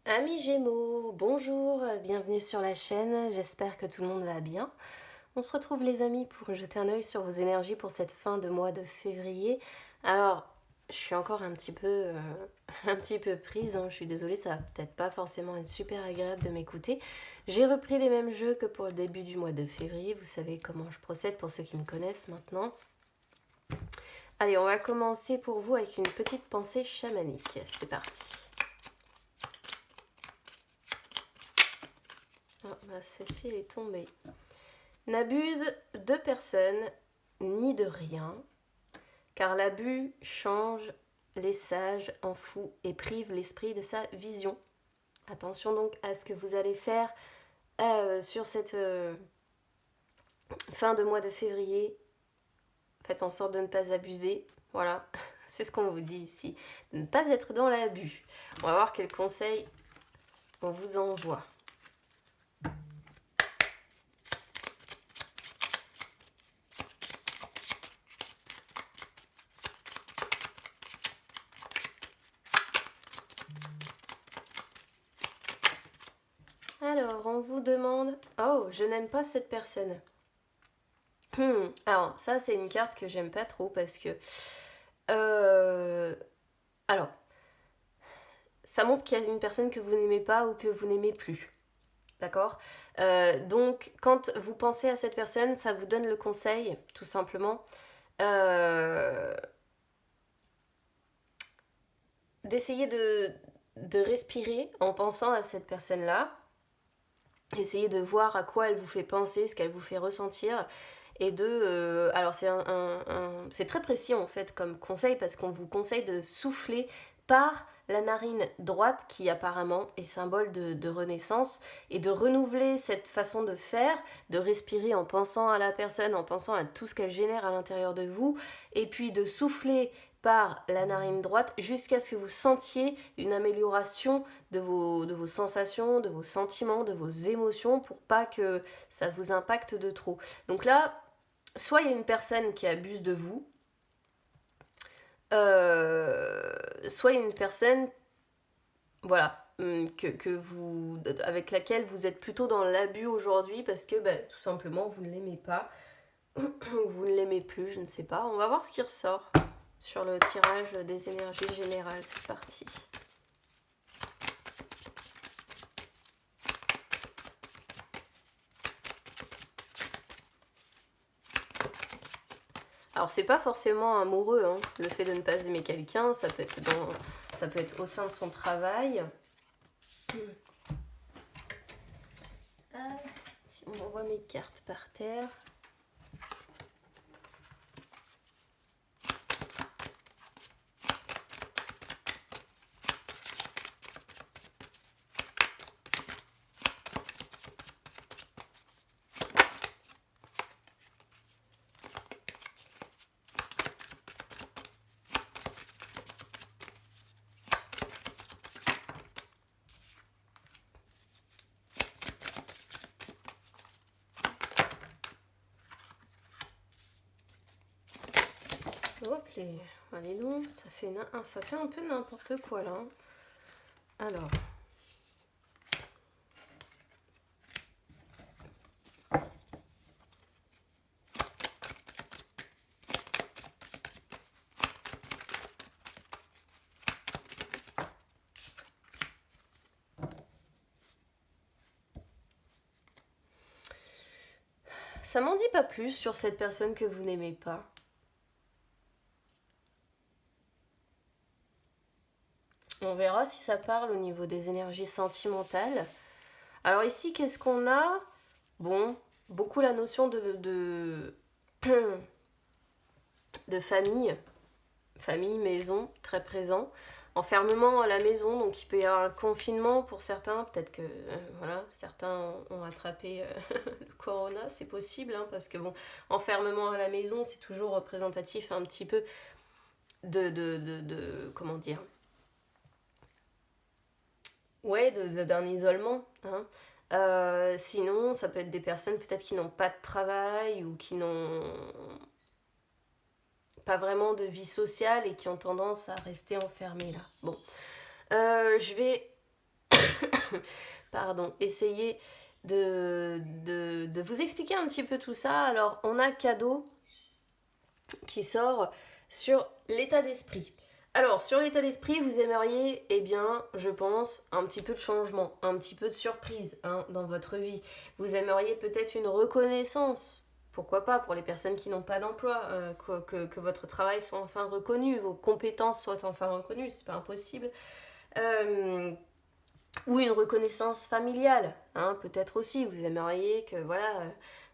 Amis Gémeaux, bonjour, bienvenue sur la chaîne, j'espère que tout le monde va bien. On se retrouve les amis pour jeter un œil sur vos énergies pour cette fin de mois de février. Alors, je suis encore un petit peu prise, hein. Je suis désolée, ça va peut-être pas forcément être super agréable de m'écouter. J'ai repris les mêmes jeux que pour le début du mois de février, vous savez comment je procède pour ceux qui me connaissent maintenant. Allez, on va commencer pour vous avec une petite pensée chamanique, c'est parti. Ah, bah celle-ci elle est tombée. N'abuse de personne ni de rien, car l'abus change les sages en fous et prive l'esprit de sa vision. Attention donc à ce que vous allez faire sur cette fin de mois de février. Faites en sorte de ne pas abuser. Voilà, c'est ce qu'on vous dit ici. De ne pas être dans l'abus. On va voir quels conseils on vous envoie. Alors, on vous demande... Oh, je n'aime pas cette personne. Alors, ça, c'est une carte que j'aime pas trop parce que... alors, ça montre qu'il y a une personne que vous n'aimez pas ou que vous n'aimez plus. D'accord. Donc, quand vous pensez à cette personne, ça vous donne le conseil, tout simplement, d'essayer de respirer en pensant à cette personne-là. Essayez de voir à quoi elle vous fait penser, ce qu'elle vous fait ressentir. Et alors c'est très précis en fait comme conseil parce qu'on vous conseille de souffler par la narine droite qui apparemment est symbole de renaissance et de renouveler cette façon de faire, de respirer en pensant à la personne, en pensant à tout ce qu'elle génère à l'intérieur de vous et puis de souffler par la narine droite jusqu'à ce que vous sentiez une amélioration de vos sensations, de vos sentiments, de vos émotions pour pas que ça vous impacte de trop. Donc là, soit il y a une personne qui abuse de vous, soit il y a une personne, voilà, avec laquelle vous êtes plutôt dans l'abus aujourd'hui parce que tout simplement vous ne l'aimez pas, ou vous ne l'aimez plus, je ne sais pas. On va voir ce qui ressort sur le tirage des énergies générales. C'est parti. Alors c'est pas forcément amoureux, hein. Le fait de ne pas aimer quelqu'un, ça peut être au sein de son travail. Si on envoie mes cartes par terre. Hop les... Allez donc, ça fait un peu n'importe quoi là. Alors. Ça m'en dit pas plus sur cette personne que vous n'aimez pas. On verra si ça parle au niveau des énergies sentimentales. Alors ici, qu'est-ce qu'on a? Bon, beaucoup la notion de famille. Famille, maison, très présent. Enfermement à la maison, donc il peut y avoir un confinement pour certains. Peut-être que voilà, certains ont attrapé le corona, c'est possible, hein, parce que bon, enfermement à la maison, c'est toujours représentatif un petit peu comment dire, ouais, d'un isolement, hein. Sinon, ça peut être des personnes peut-être qui n'ont pas de travail ou qui n'ont pas vraiment de vie sociale et qui ont tendance à rester enfermées là. Bon, je vais Pardon, essayer de vous expliquer un petit peu tout ça. Alors, on a cadeau qui sort sur l'état d'esprit. Alors, sur l'état d'esprit, vous aimeriez, eh bien, je pense, un petit peu de changement, un petit peu de surprise dans votre vie. Vous aimeriez peut-être une reconnaissance, pourquoi pas, pour les personnes qui n'ont pas d'emploi, que votre travail soit enfin reconnu, vos compétences soient enfin reconnues, c'est pas impossible. Ou une reconnaissance familiale, peut-être aussi. Vous aimeriez que, voilà,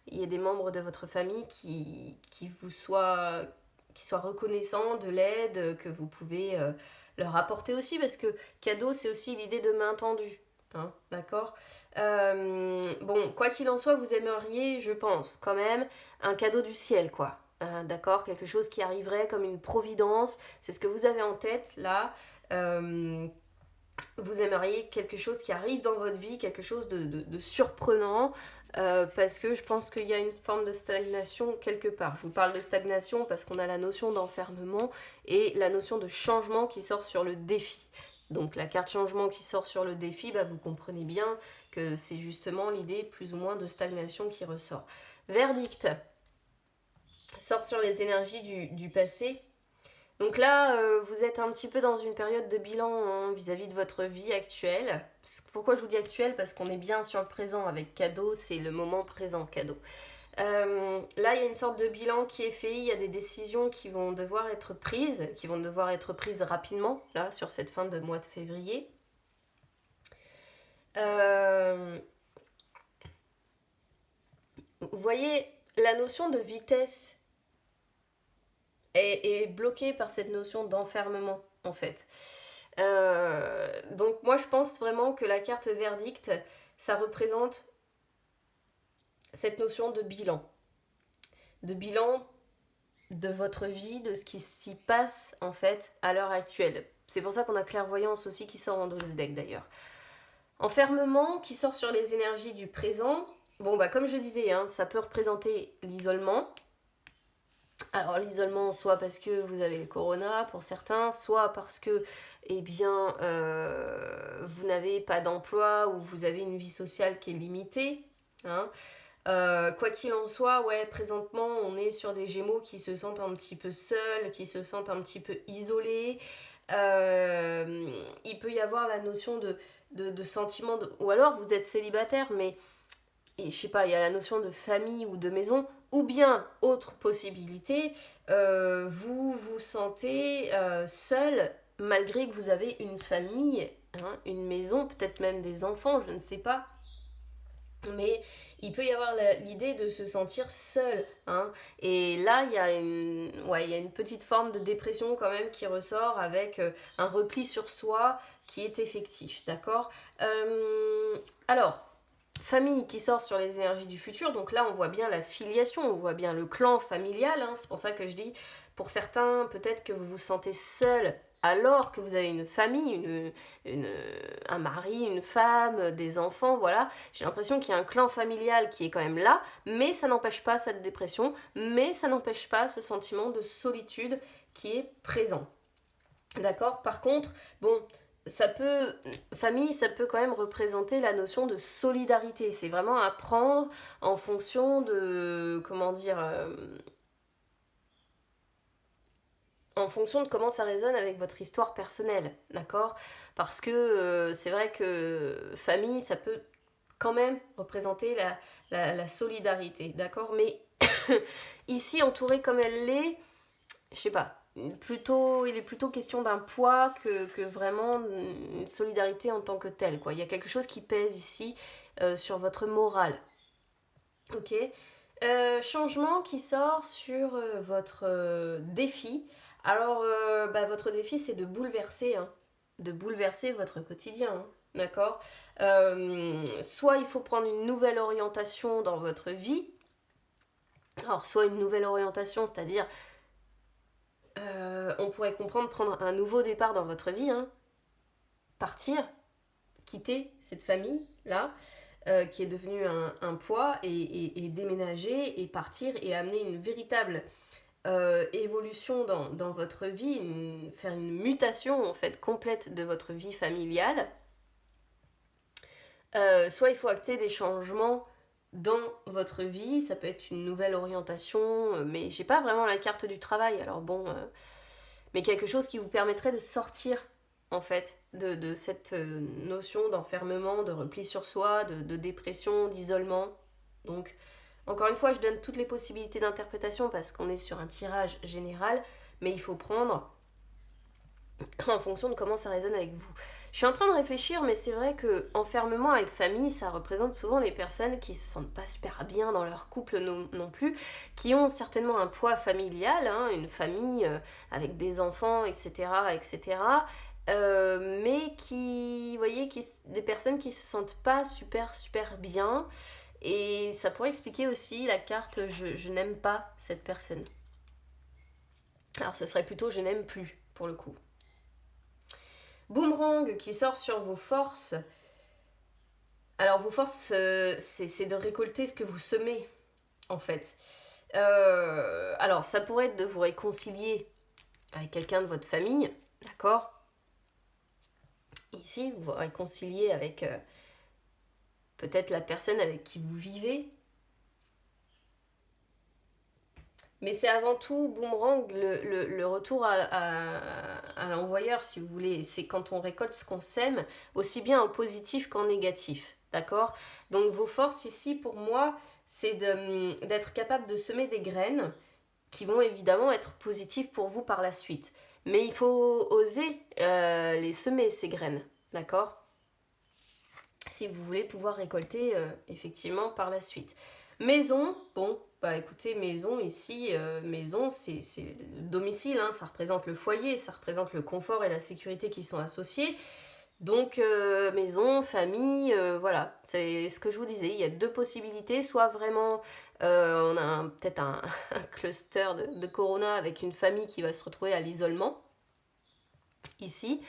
il y ait des membres de votre famille qui soient reconnaissants de l'aide que vous pouvez leur apporter aussi, parce que cadeau, c'est aussi l'idée de main tendue. D'accord. Bon, quoi qu'il en soit, vous aimeriez, je pense, quand même, un cadeau du ciel, quoi. D'accord. Quelque chose qui arriverait comme une providence. C'est ce que vous avez en tête, là. Vous aimeriez quelque chose qui arrive dans votre vie, quelque chose de surprenant, parce que je pense qu'il y a une forme de stagnation quelque part. Je vous parle de stagnation parce qu'on a la notion d'enfermement et la notion de changement qui sort sur le défi. Donc la carte changement qui sort sur le défi, vous comprenez bien que c'est justement l'idée plus ou moins de stagnation qui ressort. Verdict sort sur les énergies du passé. Donc là, vous êtes un petit peu dans une période de bilan vis-à-vis de votre vie actuelle. Pourquoi je vous dis actuelle? Parce qu'on est bien sur le présent avec cadeau, c'est le moment présent cadeau. Là, il y a une sorte de bilan qui est fait, il y a des décisions qui vont devoir être prises, rapidement, là, sur cette fin de mois de février. Vous voyez, la notion de vitesse est bloqué par cette notion d'enfermement, en fait. Donc moi, je pense vraiment que la carte verdict, ça représente cette notion de bilan. De bilan de votre vie, de ce qui s'y passe, en fait, à l'heure actuelle. C'est pour ça qu'on a clairvoyance aussi qui sort en dos de deck, d'ailleurs. Enfermement qui sort sur les énergies du présent. Bon, comme je disais, ça peut représenter l'isolement. Alors l'isolement, soit parce que vous avez le corona pour certains, soit parce que vous n'avez pas d'emploi ou vous avez une vie sociale qui est limitée. Quoi qu'il en soit, présentement on est sur des Gémeaux qui se sentent un petit peu seuls, qui se sentent un petit peu isolés. Il peut y avoir la notion de sentiment, ou alors vous êtes célibataire, mais je sais pas, il y a la notion de famille ou de maison, ou bien, autre possibilité, vous vous sentez seul malgré que vous avez une famille, une maison, peut-être même des enfants, je ne sais pas. Mais il peut y avoir l'idée de se sentir seul. Et là, il y a une petite forme de dépression quand même qui ressort avec un repli sur soi qui est effectif, d'accord. Alors, famille qui sort sur les énergies du futur, donc là on voit bien la filiation, on voit bien le clan familial, c'est pour ça que je dis, pour certains peut-être que vous vous sentez seul alors que vous avez une famille, un mari, une femme, des enfants, voilà. J'ai l'impression qu'il y a un clan familial qui est quand même là, mais ça n'empêche pas cette dépression, mais ça n'empêche pas ce sentiment de solitude qui est présent. D'accord. Par contre, famille, ça peut quand même représenter la notion de solidarité. C'est vraiment à prendre en fonction de, en fonction de comment ça résonne avec votre histoire personnelle, d'accord. Parce que c'est vrai que famille, ça peut quand même représenter la solidarité, d'accord. Mais ici, entourée comme elle l'est, je sais pas. Il est plutôt question d'un poids que vraiment une solidarité en tant que telle, quoi. Il y a quelque chose qui pèse ici sur votre morale. Ok. Changement qui sort sur votre défi. Alors, votre défi, c'est de bouleverser votre quotidien, d'accord. Soit il faut prendre une nouvelle orientation dans votre vie. Alors, soit une nouvelle orientation, c'est-à-dire on pourrait comprendre prendre un nouveau départ dans votre vie, partir, quitter cette famille-là, qui est devenue un poids, et déménager, et partir, et amener une véritable évolution dans votre vie, faire une mutation en fait complète de votre vie familiale. Soit il faut acter des changements dans votre vie, ça peut être une nouvelle orientation, mais j'ai pas vraiment la carte du travail, alors bon, mais quelque chose qui vous permettrait de sortir en fait de cette notion d'enfermement, de repli sur soi, de dépression, d'isolement. Donc encore une fois, je donne toutes les possibilités d'interprétation parce qu'on est sur un tirage général, mais il faut prendre en fonction de comment ça résonne avec vous. Je suis en train de réfléchir, mais c'est vrai que enfermement avec famille, ça représente souvent les personnes qui se sentent pas super bien dans leur couple non plus, qui ont certainement un poids familial, hein, une famille avec des enfants, etc., etc. Mais qui, vous voyez, des personnes qui se sentent pas super bien. Et ça pourrait expliquer aussi la carte je n'aime pas cette personne. Alors ce serait plutôt je n'aime plus pour le coup. Boomerang qui sort sur vos forces. Alors vos forces, c'est de récolter ce que vous semez, en fait. Alors ça pourrait être de vous réconcilier avec quelqu'un de votre famille, d'accord? Ici, vous vous réconciliez avec peut-être la personne avec qui vous vivez. Mais c'est avant tout, boomerang, le retour à l'envoyeur, si vous voulez. C'est quand on récolte ce qu'on sème, aussi bien en positif qu'en négatif. D'accord? Donc vos forces ici, pour moi, c'est d'être capable de semer des graines qui vont évidemment être positives pour vous par la suite. Mais il faut oser les semer, ces graines. D'accord? Si vous voulez pouvoir récolter effectivement par la suite. Maison, bon, bah écoutez, maison ici, maison c'est le domicile, hein, ça représente le foyer, ça représente le confort et la sécurité qui sont associés. Donc maison, famille, voilà, c'est ce que je vous disais, il y a deux possibilités, soit vraiment on a peut-être un cluster de corona avec une famille qui va se retrouver à l'isolement, ici,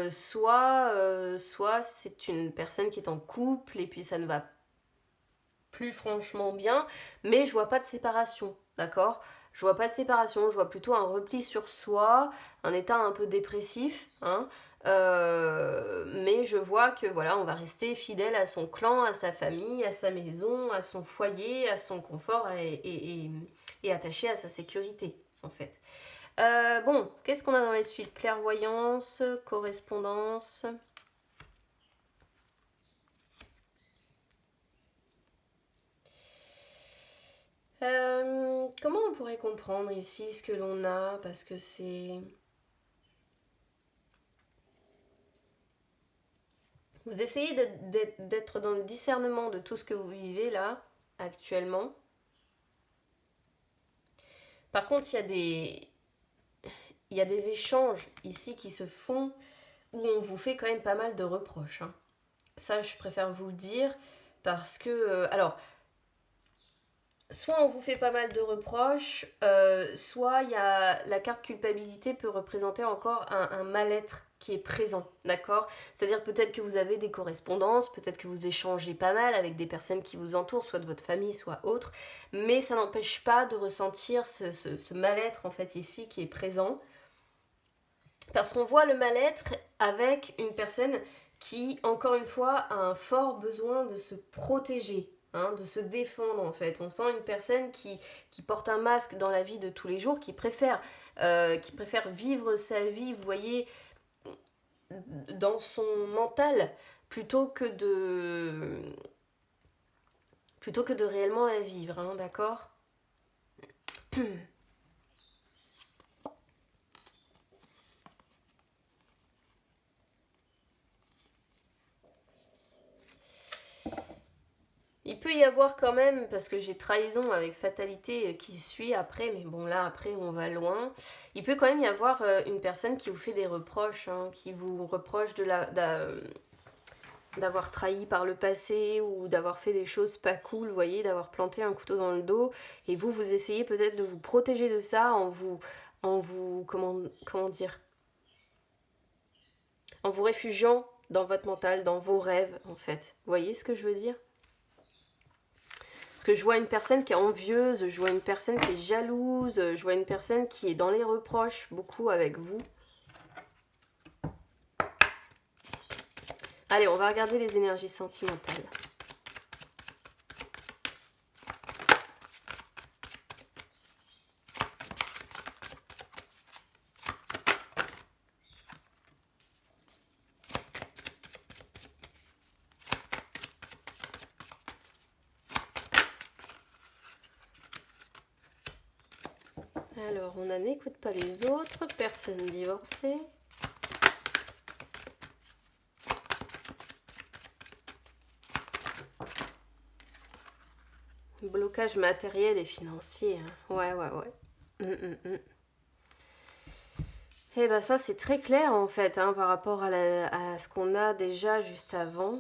soit c'est une personne qui est en couple et puis ça ne va plus franchement bien, mais je vois pas de séparation, d'accord? Je vois pas de séparation, je vois plutôt un repli sur soi, un état un peu dépressif, hein. Mais je vois que voilà, on va rester fidèle à son clan, à sa famille, à sa maison, à son foyer, à son confort et attaché à sa sécurité, en fait. Bon, qu'est-ce qu'on a dans les suites? Clairvoyance, correspondance. Comment on pourrait comprendre ici ce que l'on a? Parce que c'est... Vous essayez d'être dans le discernement de tout ce que vous vivez là, actuellement. Par contre, il y a des échanges ici qui se font où on vous fait quand même pas mal de reproches, hein. Ça, je préfère vous le dire parce que... alors, soit on vous fait pas mal de reproches, soit il y a, la carte culpabilité peut représenter encore un mal-être qui est présent, d'accord? C'est-à-dire peut-être que vous avez des correspondances, peut-être que vous échangez pas mal avec des personnes qui vous entourent, soit de votre famille, soit autre, mais ça n'empêche pas de ressentir ce mal-être en fait ici qui est présent, parce qu'on voit le mal-être avec une personne qui, encore une fois, a un fort besoin de se protéger, hein, de se défendre en fait. On sent une personne qui porte un masque dans la vie de tous les jours, qui préfère vivre sa vie, vous voyez, dans son mental, plutôt que de réellement la vivre, hein, d'accord? Il peut y avoir quand même, parce que j'ai trahison avec fatalité qui suit après, mais bon là après on va loin, il peut quand même y avoir une personne qui vous fait des reproches, hein, qui vous reproche d'avoir trahi par le passé ou d'avoir fait des choses pas cool, vous voyez, d'avoir planté un couteau dans le dos, et vous essayez peut-être de vous protéger de ça comment dire, en vous réfugiant dans votre mental, dans vos rêves en fait. Vous voyez ce que je veux dire? Parce que je vois une personne qui est envieuse, je vois une personne qui est jalouse, je vois une personne qui est dans les reproches beaucoup avec vous. Allez, on va regarder les énergies sentimentales. Alors, on n'écoute pas les autres, personne divorcée. Blocage matériel et financier. Hein. Ouais. Et ben ça, c'est très clair en fait, hein, par rapport à ce qu'on a déjà juste avant.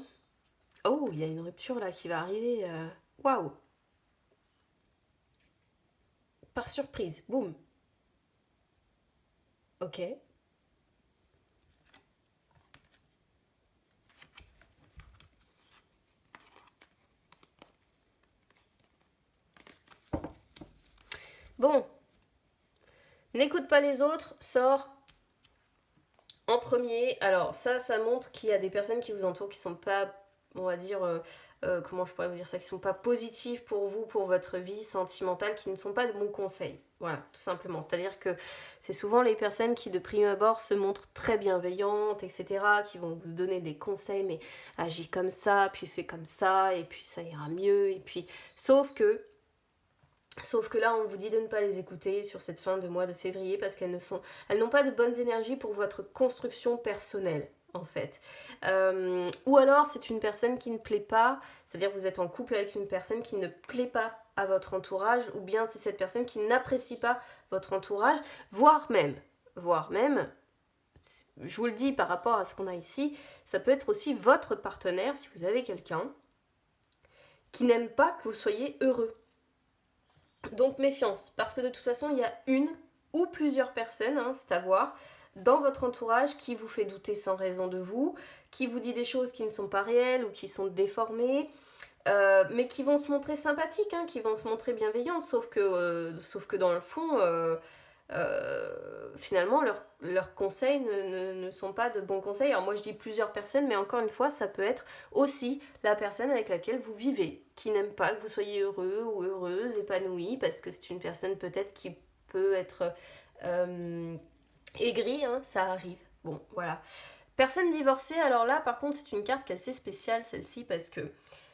Oh, il y a une rupture là qui va arriver. Waouh! Par surprise, boum. Ok. Bon, n'écoute pas les autres, sors en premier. Alors ça montre qu'il y a des personnes qui vous entourent qui sont pas, on va dire, comment je pourrais vous dire ça, qui sont pas positives pour vous, pour votre vie sentimentale, qui ne sont pas de bons conseils. Voilà, tout simplement. C'est-à-dire que c'est souvent les personnes qui de prime abord se montrent très bienveillantes, etc., qui vont vous donner des conseils, mais agis comme ça, puis fais comme ça, et puis ça ira mieux, et puis... Sauf que là, on vous dit de ne pas les écouter sur cette fin de mois de février parce elles n'ont pas de bonnes énergies pour votre construction personnelle, en fait. Ou alors, c'est une personne qui ne plaît pas, c'est-à-dire vous êtes en couple avec une personne qui ne plaît pas à votre entourage, ou bien c'est cette personne qui n'apprécie pas votre entourage, voire même, je vous le dis par rapport à ce qu'on a ici, ça peut être aussi votre partenaire, si vous avez quelqu'un, qui n'aime pas que vous soyez heureux. Donc méfiance, parce que de toute façon, il y a une ou plusieurs personnes, hein, c'est à voir, dans votre entourage qui vous fait douter sans raison de vous, qui vous dit des choses qui ne sont pas réelles ou qui sont déformées, mais qui vont se montrer sympathiques, hein, qui vont se montrer bienveillantes, sauf que dans le fond, finalement, leurs conseils ne sont pas de bons conseils. Alors moi, je dis plusieurs personnes, mais encore une fois, ça peut être aussi la personne avec laquelle vous vivez, qui n'aime pas que vous soyez heureux ou heureuse, épanoui, parce que c'est une personne peut-être qui peut être aigrie, hein, ça arrive. Bon, voilà. Personne divorcée, alors là, par contre, c'est une carte qui est assez spéciale, celle-ci, parce que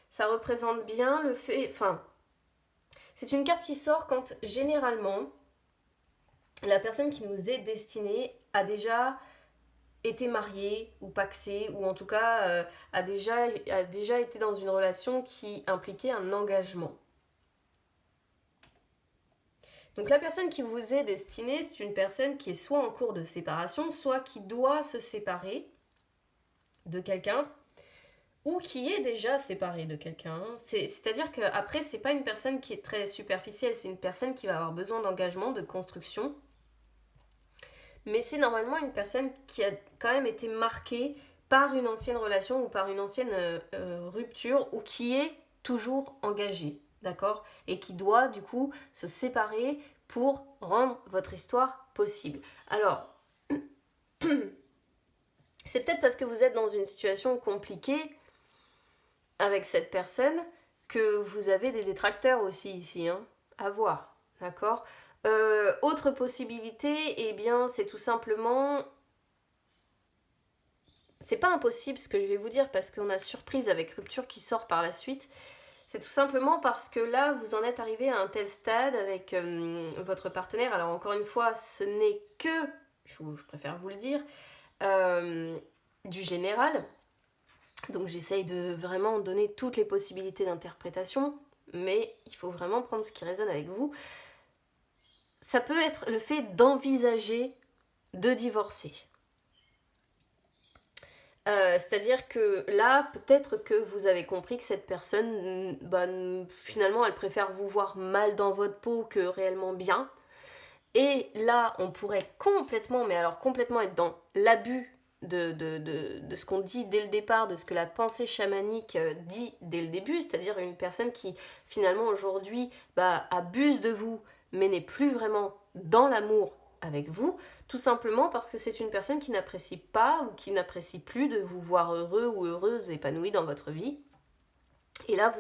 ça représente bien le fait... Enfin, c'est une carte qui sort quand, généralement, la personne qui nous est destinée a déjà été mariée ou pacsée, ou en tout cas a déjà été dans une relation qui impliquait un engagement. Donc la personne qui vous est destinée, c'est une personne qui est soit en cours de séparation, soit qui doit se séparer de quelqu'un, ou qui est déjà séparée de quelqu'un. C'est-à-dire qu'après, c'est pas une personne qui est très superficielle, c'est une personne qui va avoir besoin d'engagement, de construction. Mais c'est normalement une personne qui a quand même été marquée par une ancienne relation ou par une ancienne rupture, ou qui est toujours engagée, d'accord? Et qui doit du coup se séparer pour rendre votre histoire possible. Alors, c'est peut-être parce que vous êtes dans une situation compliquée avec cette personne que vous avez des détracteurs aussi ici, hein, à voir, d'accord? Autre possibilité, eh bien, c'est tout simplement... C'est pas impossible ce que je vais vous dire parce qu'on a surprise avec rupture qui sort par la suite. C'est tout simplement parce que là, vous en êtes arrivé à un tel stade avec votre partenaire. Alors encore une fois, ce n'est que, je préfère vous le dire, du général. Donc j'essaye de vraiment donner toutes les possibilités d'interprétation, mais il faut vraiment prendre ce qui résonne avec vous. Ça peut être le fait d'envisager de divorcer. C'est-à-dire que là, peut-être que vous avez compris que cette personne, finalement, elle préfère vous voir mal dans votre peau que réellement bien. Et là, on pourrait complètement, mais alors complètement être dans l'abus de ce qu'on dit dès le départ, de ce que la pensée chamanique dit dès le début, c'est-à-dire une personne qui, finalement, aujourd'hui, abuse de vous, mais n'est plus vraiment dans l'amour avec vous, tout simplement parce que c'est une personne qui n'apprécie pas ou qui n'apprécie plus de vous voir heureux ou heureuse, épanoui dans votre vie. Et là,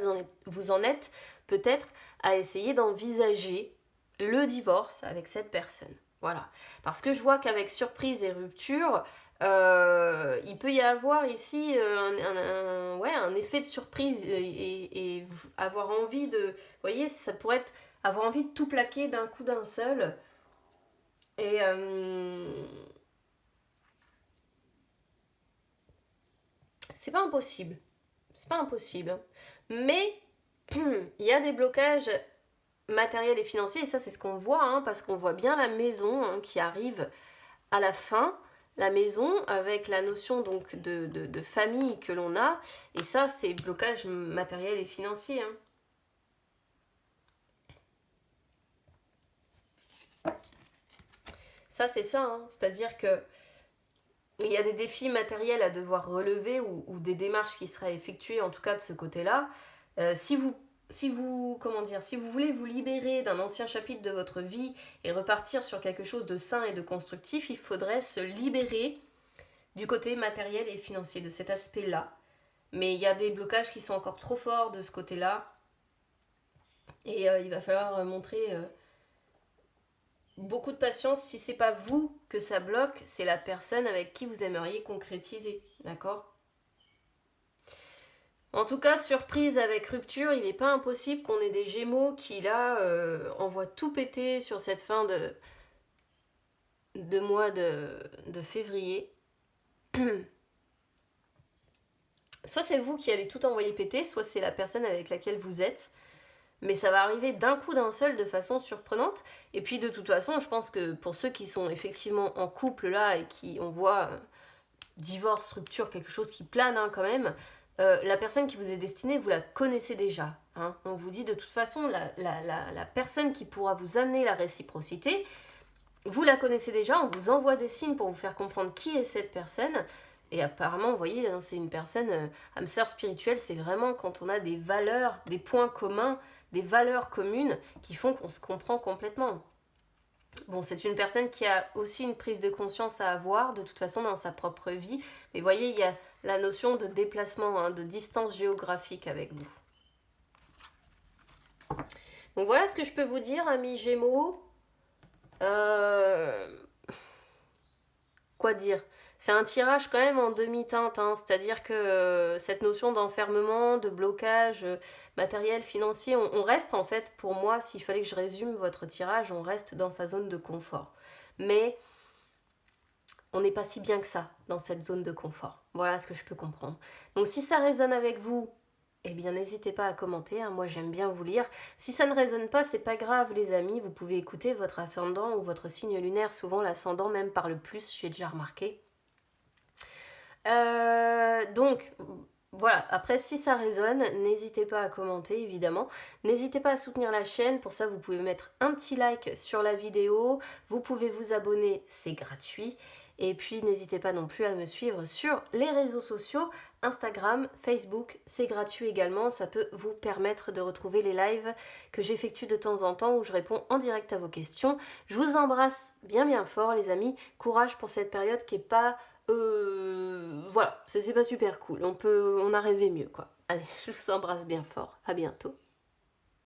vous en êtes peut-être à essayer d'envisager le divorce avec cette personne. Voilà. Parce que je vois qu'avec surprise et rupture, il peut y avoir ici un effet de surprise et avoir envie de... Vous voyez, ça pourrait être avoir envie de tout plaquer d'un coup d'un seul. Et c'est pas impossible. C'est pas impossible. Hein. Mais il y a des blocages matériels et financiers, et ça c'est ce qu'on voit, hein, parce qu'on voit bien la maison hein, qui arrive à la fin, la maison avec la notion donc de famille que l'on a, et ça c'est blocage matériel et financier. Hein. Ça c'est ça, hein. C'est-à-dire que il y a des défis matériels à devoir relever ou des démarches qui seraient effectuées en tout cas de ce côté-là. Si vous voulez vous libérer d'un ancien chapitre de votre vie et repartir sur quelque chose de sain et de constructif, il faudrait se libérer du côté matériel et financier, de cet aspect-là. Mais il y a des blocages qui sont encore trop forts de ce côté-là. Et il va falloir montrer beaucoup de patience. Si c'est pas vous que ça bloque, c'est la personne avec qui vous aimeriez concrétiser. D'accord ? En tout cas, surprise avec rupture, il n'est pas impossible qu'on ait des Gémeaux qui là envoient tout péter sur cette fin de mois de février. Soit c'est vous qui allez tout envoyer péter, soit c'est la personne avec laquelle vous êtes. Mais ça va arriver d'un coup d'un seul de façon surprenante. Et puis de toute façon, je pense que pour ceux qui sont effectivement en couple là et qui, on voit, divorce, rupture, quelque chose qui plane hein, quand même, la personne qui vous est destinée, vous la connaissez déjà. Hein. On vous dit de toute façon, la personne qui pourra vous amener la réciprocité, vous la connaissez déjà, on vous envoie des signes pour vous faire comprendre qui est cette personne. Et apparemment, vous voyez, hein, c'est une personne, âme sœur spirituelle, c'est vraiment quand on a des valeurs, des points communs, des valeurs communes qui font qu'on se comprend complètement. Bon, c'est une personne qui a aussi une prise de conscience à avoir, de toute façon, dans sa propre vie. Mais vous voyez, il y a la notion de déplacement, hein, de distance géographique avec vous. Donc voilà ce que je peux vous dire, amis Gémeaux. Quoi dire ? C'est un tirage quand même en demi-teinte, hein, c'est-à-dire que cette notion d'enfermement, de blocage matériel, financier, on reste en fait, pour moi, s'il fallait que je résume votre tirage, on reste dans sa zone de confort. Mais on n'est pas si bien que ça dans cette zone de confort. Voilà ce que je peux comprendre. Donc si ça résonne avec vous, eh bien n'hésitez pas à commenter, hein, moi j'aime bien vous lire. Si ça ne résonne pas, c'est pas grave les amis, vous pouvez écouter votre ascendant ou votre signe lunaire, souvent l'ascendant même parle plus, j'ai déjà remarqué. Donc, voilà, après si ça résonne, n'hésitez pas à commenter évidemment. N'hésitez pas à soutenir la chaîne, pour ça vous pouvez mettre un petit like sur la vidéo, vous pouvez vous abonner, c'est gratuit. Et puis n'hésitez pas non plus à me suivre sur les réseaux sociaux, Instagram, Facebook, c'est gratuit également, ça peut vous permettre de retrouver les lives que j'effectue de temps en temps où je réponds en direct à vos questions. Je vous embrasse bien bien fort les amis, courage pour cette période qui est pas... voilà, c'est pas super cool, on a rêvé mieux quoi. Allez, je vous embrasse bien fort, à bientôt.